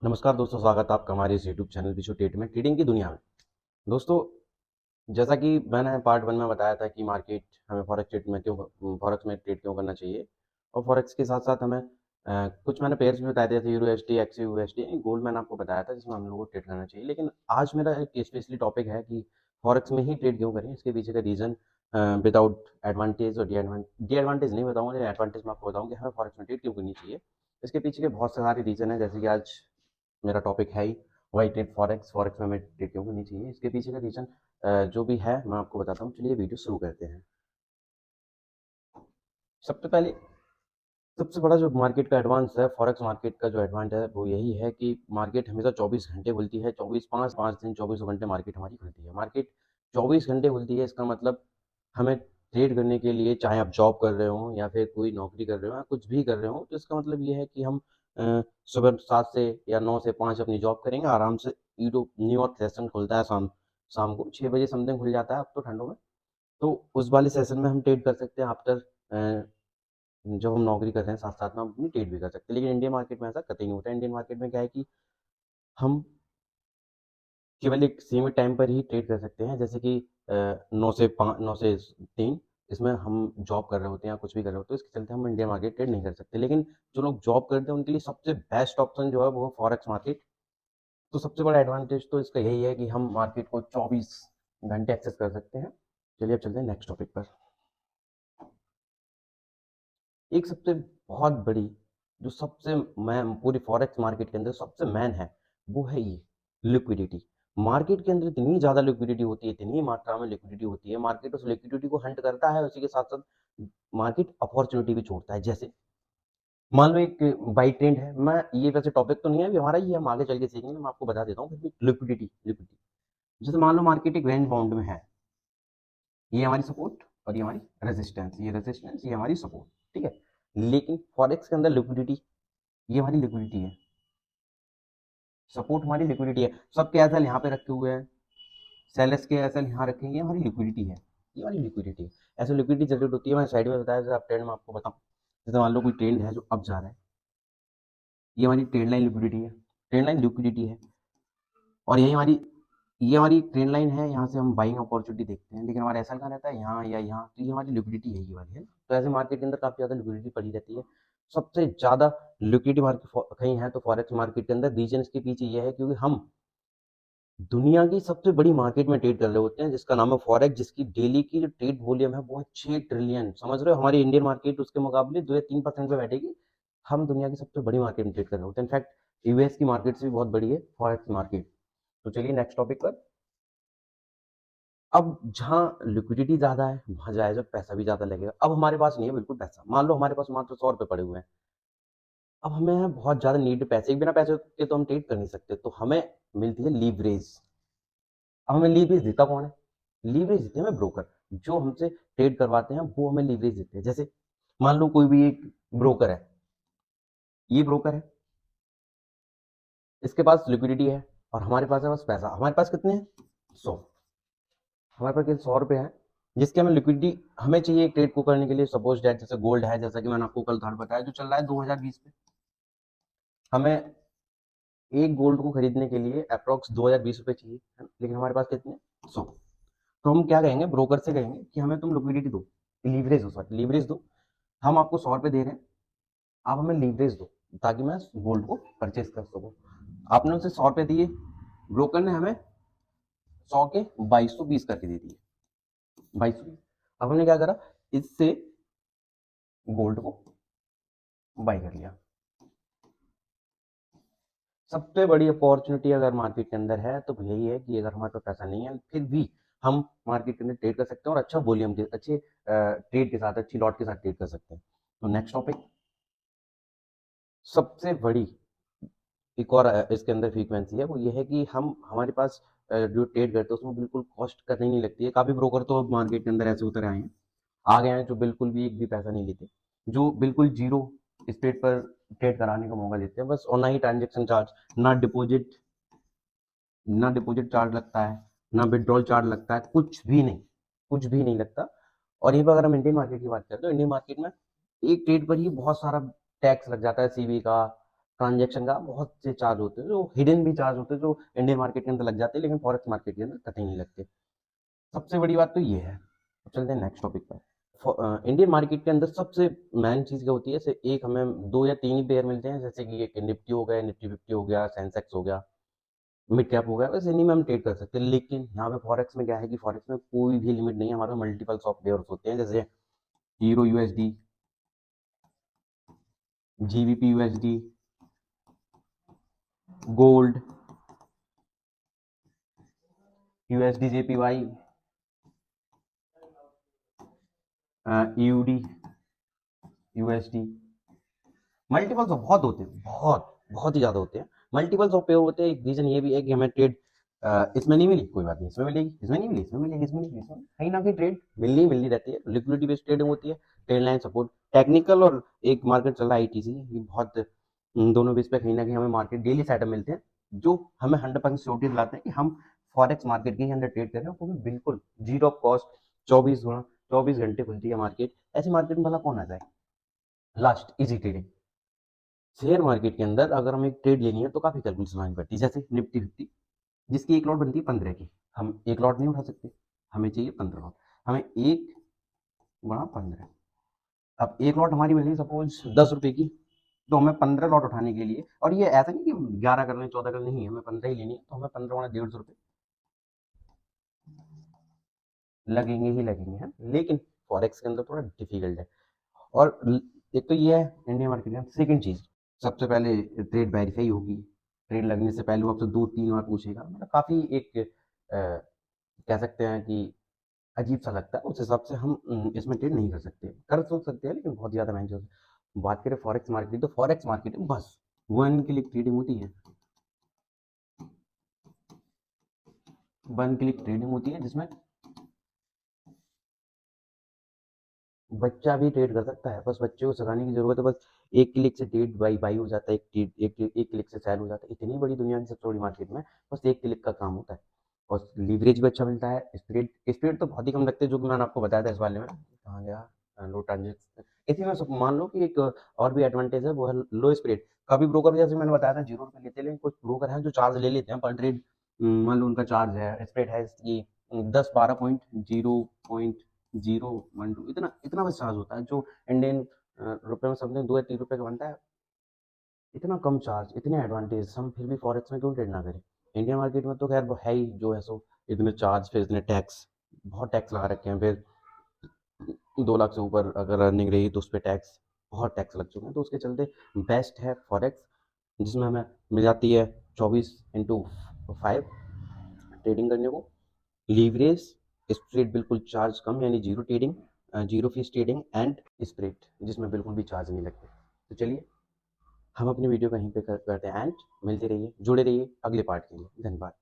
नमस्कार दोस्तों, स्वागत है आपका हमारे इस यूट्यूब चैनल विशु ट्रेड में ट्रेडिंग की दुनिया में। दोस्तों, जैसा कि मैंने पार्ट 1 में बताया था कि मार्केट हमें फॉरेक्स में ट्रेड क्यों करना चाहिए, और फॉरेक्स के साथ-साथ हमें कुछ मैंने पेयर्स भी बताए थे, जैसे euro SD, x USD, gold मैंने आपको बताया था जिसमें हम लोगों को ट्रेड करना चाहिए। लेकिन आज मेरा एक स्पेशली टॉपिक है कि फॉरेक्स में ही ट्रेड क्यों करें, इसके पीछे का रीज़न विदाउट एडवांटेज और डी एडवांटेज नहीं बताऊँगा, लेकिन एडवांटेज मैं आपको बताऊँगा कि हमें फॉरेक्स में ट्रेड क्यों करनी चाहिए। इसके पीछे के बहुत से सारे रीज़न हैं, जैसे कि आज मेरा टॉपिक है ही व्हाई ट्रेड फॉरेक्स में हमें ट्रेड क्यों करनी चाहिए। इसके पीछे का रीज़न जो भी है मैं आपको बताता हूँ। चलिए वीडियो शुरू करते हैं। सबसे पहले सबसे बड़ा जो मार्केट का एडवांस है, फॉरेक्स मार्केट का जो एडवांस है वो यही है कि मार्केट हमेशा 24 घंटे खुलती है। 24 5 दिन चौबीसों घंटे मार्केट हमारी खुलती है। मार्केट 24 घंटे खुलती है, इसका मतलब हमें ट्रेड करने के लिए, चाहे आप जॉब कर रहे हो या फिर कोई नौकरी कर रहे हो या कुछ भी कर रहे हो, तो इसका मतलब ये है कि हम सुबह 7 से या 9 से 5 अपनी जॉब करेंगे आराम से। न्यूयॉर्क सेशन खुलता है शाम शाम को 6 बजे समथिंग खुल जाता है अब तो ठंडों में। तो उस वाले सेशन में हम ट्रेड कर सकते हैं। आफ्टर जब हम नौकरी कर रहे हैं साथ-साथ में हम अपनी ट्रेड भी कर सकते हैं। लेकिन इंडियन मार्केट में ऐसा कतई नहीं होता है। इंडियन मार्केट में क्या है कि हम केवल एक सीमित टाइम पर ही ट्रेड कर सकते हैं, जैसे कि 9 से 3 इसमें हम जॉब कर रहे होते हैं या कुछ भी कर रहे होते हैं, इसके चलते हम इंडियन मार्केट ट्रेड नहीं कर सकते। लेकिन जो लोग जॉब करते हैं उनके लिए सबसे बेस्ट ऑप्शन जो है वो है फॉरेक्स मार्केट। तो सबसे बड़ा एडवांटेज तो इसका यही है कि हम मार्केट को 24 घंटे एक्सेस कर सकते हैं। चलिए अब चलते हैं नेक्स्ट टॉपिक पर। एक सबसे बहुत बड़ी, जो सबसे मैन पूरी फॉरेक्स मार्केट के अंदर सबसे मैन है, वो है ये लिक्विडिटी। मार्केट के अंदर इतनी ज़्यादा लिक्विडिटी होती है, इतनी मात्रा में लिक्विडिटी होती है, मार्केट उस लिक्विडिटी को हंट करता है, उसी के साथ-साथ मार्केट अपॉर्च्युनिटी भी छोड़ता है। जैसे मान लो एक बाई ट्रेंड है, मैं ये वैसे टॉपिक तो नहीं है अभी हमारा, ये हम आगे चल के सीखेंगे, मैं आपको बता देता हूँ फिर भी। लिक्विडिटी जैसे मान लो मार्केट एक रेंज बाउंड में है, ये हमारी सपोर्ट और ये हमारी रेजिस्टेंस, ये हमारी सपोर्ट, ठीक है। लेकिन फॉरेक्स के अंदर लिक्विडिटी, ये हमारी लिक्विडिटी है, सपोर्ट हमारी लिक्विडिटी है। सबके एसएल यहाँ पे रखे हुए हैं, सेलर्स के एसएल यहाँ रखे हैं, ये हमारी लिक्विडिटी है, ये हमारी लिक्विडिटी है। ऐसे लिक्विडिटी जनरेट होती है, मैं साइड में बताया, जैसे आप ट्रेंड में आपको बताऊँ, जैसे मान लो कोई ट्रेंड है जो अप जा रहा है, ये हमारी ट्रेंड लाइन लिक्विडिटी है, ट्रेंड लाइन लिक्विडिटी है। और ये हमारी ट्रेंड लाइन है, यहाँ से हम बाइंग अपॉर्चुनिटी देखते हैं, लेकिन हमारा एसएल कहाँ रहता है, यहाँ या यहाँ, तो ये हमारी लिक्विडिटी है, ये वाली है। तो ऐसे मार्केट के अंदर काफी ज्यादा लिक्विडिटी पड़ी रहती है। सबसे ज्यादा लिक्विडिटी मार्केट कहीं है तो फॉरेक्स मार्केट के अंदर। रीजन इसके पीछे ये है क्योंकि हम दुनिया की सबसे बड़ी मार्केट में ट्रेड कर रहे होते हैं, जिसका नाम है फॉरेक्स, जिसकी डेली की जो ट्रेड वॉल्यूम है वो है 6 ट्रिलियन। समझ रहे हो, हमारी इंडियन मार्केट उसके मुकाबले 2 या 3% पे बैठेगी। हम दुनिया की सबसे बड़ी मार्केट में ट्रेड कर रहे होते हैं। इनफैक्ट यूएस की मार्केट से भी बहुत बड़ी है फॉरेक्स मार्केट। तो चलिए नेक्स्ट टॉपिक पर। अब जहाँ लिक्विडिटी ज्यादा है वहां जायज पैसा भी ज्यादा लगेगा। अब हमारे पास नहीं है बिल्कुल पैसा, मान लो हमारे पास मात्र 100 रुपए पड़े हुए हैं। अब हमें बहुत ज्यादा नीड पैसे, बिना पैसे के तो हम ट्रेड कर नहीं सकते, तो हमें मिलती है लीवरेज। अब हमें लीवरेज देता कौन है? लीवरेज देते हैं हमें ब्रोकर, जो हमसे ट्रेड करवाते हैं वो हमें लीवरेज देते हैं। जैसे मान लो कोई भी एक ब्रोकर है, ये ब्रोकर है, इसके पास लिक्विडिटी है और हमारे पास है बस पैसा। हमारे पास कितने हैं? 100। हमारे पास 100 रुपए है, जिसके हमें लिक्विडिटी हमें चाहिए एक ट्रेड को करने के लिए। सपोज डेट जैसे गोल्ड है, जैसा कि मैंने आपको कल था बताया, जो चल रहा है 2020 पे। हमें एक गोल्ड को खरीदने के लिए अप्रोक्स 2020 रुपए चाहिए, लेकिन हमारे पास कितने? 100। तो हम क्या कहेंगे, ब्रोकर से कहेंगे कि हमें तुम लिक्विडिटी दो, लीवरेज दो, सॉरी लीवरेज दो। हम आपको 100 रुपए दे रहे हैं, आप हमें लीवरेज दो ताकि मैं गोल्ड को परचेज कर सकूं। आपने उसे 100 रुपए दिए, ब्रोकर ने हमें 100 के 2220 करके दे दिए, 2220। अब हमने क्या करा, इससे गोल्ड को बाई कर लिया। सबसे बड़ी अपॉर्चुनिटी अगर मार्केट के अंदर है तो यही है कि अगर हमारे पास पैसा नहीं है फिर भी हम मार्केट के अंदर ट्रेड कर सकते हैं, और अच्छा वॉल्यूम के अच्छे ट्रेड के साथ, अच्छी लॉट के साथ ट्रेड कर सकते हैं। तो नेक्स्ट टॉपिक, सबसे बड़ी एक और इसके अंदर फ्रीक्वेंसी है, वो ये है कि हम हमारे पास जो ट्रेड करते हैं उसमें बिल्कुल कॉस्ट करनी नहीं लगती है। काफी ब्रोकर तो मार्केट के अंदर ऐसे उतर आए हैं, आ गए हैं, जो बिल्कुल भी एक भी पैसा नहीं लेते, जो बिल्कुल जीरो स्पीड पर ट्रेड कराने का मौका देते हैं बस। और ना ही ट्रांजेक्शन चार्ज, ना डिपॉजिट ना डिपॉजिट चार्ज लगता है, ना विड्रॉल चार्ज लगता है, कुछ भी नहीं, कुछ भी नहीं लगता। और यहीं पर अगर हम इंडियन मार्केट की बात करें तो इंडियन मार्केट में एक ट्रेड पर ही बहुत सारा टैक्स लग जाता है, सीबी का, ट्रांजैक्शन का बहुत से चार्ज होते हैं, जो हिडन भी चार्ज होते हैं, जो इंडियन मार्केट के अंदर लग जाते हैं, लेकिन फॉरेक्स मार्केट के अंदर कतई नहीं लगते। सबसे बड़ी बात तो ये है। अब चलते हैं नेक्स्ट टॉपिक पर। इंडियन मार्केट के अंदर सबसे मेन चीज़ क्या होती है, जैसे एक हमें 2 या 3 ही पेयर मिलते हैं, जैसे कि एक निफ्टी हो गया, निफ्टी 50 हो गया, सेंसेक्स हो गया, मिड कैप हो गया, बस इन्हीं में हम ट्रेड कर सकते हैं। लेकिन यहाँ पे फॉरेक्स में क्या है कि फॉरेक्स में कोई भी लिमिट नहीं है, हमारे मल्टीपल सॉफ्टवेयर होते हैं, जैसे hero USD, GBP USD, gold, USD JPY, EUD USD. Multiples of बहुत होते हैं, बहुत बहुत ही ज़्यादा होते हैं। मल्टीपल्स ऑफ पेयर होते हैं, एक रीज़न ये भी है कि हमें ट्रेड इसमें नहीं मिली, कोई बात नहीं, इसमें मिलेगी, इसमें नहीं मिली, इसमें मिलेगी, इसमें नहीं मिली, इसमें कहीं ना कहीं ट्रेड मिलनी रहती है। लिक्विडिटी बेस्ड ट्रेडिंग होती है, ट्रेड लाइन सपोर्ट, टेक्निकल, और एक मार्केट चल रहा है आईटीसी, ये बहुत दोनों बेस पे कहीं ना कहीं हमें मार्केट डेली सेटअप मिलते हैं, जो हमें 100% श्योरिटी दिलाते हैं कि हम फॉरेक्स मार्केट के ही अंदर ट्रेड कर रहे हैं, वो भी बिल्कुल जीरो कॉस्ट। 24 घंटे खुलती है मार्केट, ऐसी मार्केट में भला कौन आ जाए। Last easy trading. Share market के अंदर अगर हमें एक ट्रेड लेनी है तो काफ़ी कैलकुलेशन लानी पड़ती है, जैसे निफ्टी 50, जिसकी एक लॉट बनती है 15 की, हम एक लॉट नहीं उठा सकते, हमें चाहिए 15 लॉट, हमें 1 × 15। अब एक लॉट हमारी बनी सपोज 10 रुपए की, तो हमें 15 लॉट उठाने के लिए, और ये ऐसा नहीं कि 11 कर लें 14 कर, नहीं, हमें 15 ही लेनी है, तो हमें 15 × 150 रुपये लगेंगे ही लगेंगे, हैं। लेकिन फॉरेक्स के अंदर थोड़ा डिफिकल्ट है। और एक तो ये है इंडियन मार्केट में। सेकंड चीज़, सबसे पहले ट्रेड वेरीफाई होगी, ट्रेड लगने से पहले वो आपसे 2-3 बार पूछेगा, मतलब काफ़ी एक कह सकते हैं कि अजीब सा लगता है, उस हिसाब से हम इसमें ट्रेड नहीं कर सकते, कर तो सकते हैं लेकिन बहुत ज़्यादा महंगे होते हैं। बात करें फॉरेक्स मार्केट, तो फॉरेक्स मार्केट में बस 1 क्लिक ट्रेडिंग होती है, 1 क्लिक ट्रेडिंग होती है, जिसमें बच्चा भी ट्रेड कर सकता है, बस बच्चे को सिखाने की ज़रूरत है, बस 1 क्लिक से ट्रेड बाई बाई हो जाता है, एक क्लिक से सेल हो जाता है। इतनी बड़ी दुनिया की सबसे बड़ी मार्केट में बस 1 क्लिक का काम होता है, और लीवरेज भी अच्छा मिलता है। स्प्रेड तो बहुत ही कम लगते हैं, जो कि मैंने आपको बताया था इस वाले में, कहाँ गया, लो ट्रांजेक्शन। इसी में मान लो कि एक और भी एडवांटेज है, वो है लो स्प्रेड। कभी ब्रोकर, जैसे मैंने बताया था, 0 रुपये लेते हैं, लेकिन कुछ ब्रोकर हैं जो चार्ज ले लेते हैं पर ट्रेड। मान लो उनका चार्ज है, स्प्रेड है ये 10-12.0.012, इतना इतना बस चार्ज होता है, जो इंडियन रुपए में समथिंग 2 या 3 रुपए का बनता है। इतना कम चार्ज, इतने एडवांटेज, हम फिर भी फॉरेक्स में क्यों ट्रेड ना करें। इंडियन मार्केट में तो खैर वो है ही जो है, सो इतने चार्ज, फिर इतने टैक्स, बहुत टैक्स लगा रखे हैं, फिर 2 लाख से ऊपर अगर अर्निंग रही तो उस पर टैक्स, बहुत टैक्स लग चुके हैं, तो उसके चलते बेस्ट है फॉरेक्स, जिसमें हमें मिल जाती है 24/5 ट्रेडिंग करने को, लीवरेज, स्प्रेड बिल्कुल चार्ज कम, यानी zero trading, zero fees trading, and spread जिसमें बिल्कुल भी चार्ज नहीं लगते। तो चलिए हम अपनी वीडियो कहीं पे करते हैं एंड, मिलते रहिए, जुड़े रहिए अगले पार्ट के लिए। धन्यवाद।